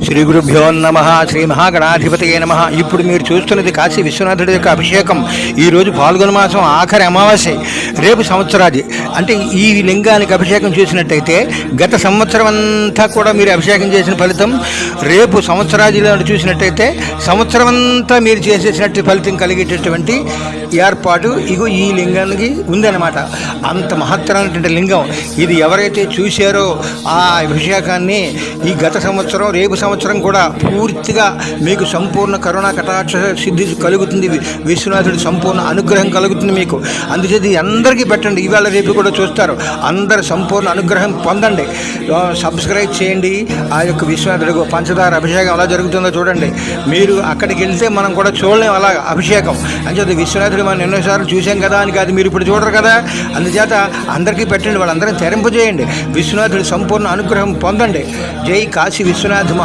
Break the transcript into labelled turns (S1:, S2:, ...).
S1: శ్రీ గురుభ్యో నమ. శ్రీ మహాగణాధిపతయే నమ. ఇప్పుడు మీరు చూస్తున్నది కాశీ విశ్వనాథుడి యొక్క అభిషేకం. ఈరోజు పాల్గొన మాసం ఆఖరి అమావాస్య. రేపు సంవత్సరాది అంటే ఈ లింగానికి అభిషేకం చేసినట్టయితే గత సంవత్సరం అంతా కూడా మీరు అభిషేకం చేసిన ఫలితం రేపు సంవత్సరాదిలో చూసినట్టయితే సంవత్సరం అంతా మీరు చేసేసినట్టు ఫలితం కలిగేటటువంటి ఏర్పాటు ఇగో ఈ లింగానికి ఉందన్నమాట. అంత మహత్తరమైనటువంటి లింగం ఇది. ఎవరైతే చూశారో ఆ అభిషేకాన్ని ఈ గత సంవత్సరం రేపు సంవత్సరం కూడా పూర్తిగా మీకు సంపూర్ణ కరుణా కటాక్ష సిద్ధి కలుగుతుంది. విశ్వనాథుడి సంపూర్ణ అనుగ్రహం కలుగుతుంది మీకు. అందుచేత అందరికీ పెట్టండి. ఇవాళ రేపు కూడా చూస్తారు. అందరు సంపూర్ణ అనుగ్రహం పొందండి. సబ్స్క్రైబ్ చేయండి. ఆ యొక్క విశ్వనాథుడి పంచదార అభిషేకం ఎలా జరుగుతుందో చూడండి. మీరు అక్కడికి వెళ్తే మనం కూడా చూడలేం అలా అభిషేకం. అంచేత విశ్వనాథుడు మనం ఎన్నోసార్లు చూసాం కదా అని కాదు, మీరు ఇప్పుడు చూడరు కదా. అందుచేత అందరికీ పెట్టండి. వాళ్ళందరినీ తెరింపజేయండి. విశ్వనాథుడి సంపూర్ణ అనుగ్రహం పొందండి. జై కాశీ విశ్వనాథ మహారాజ్.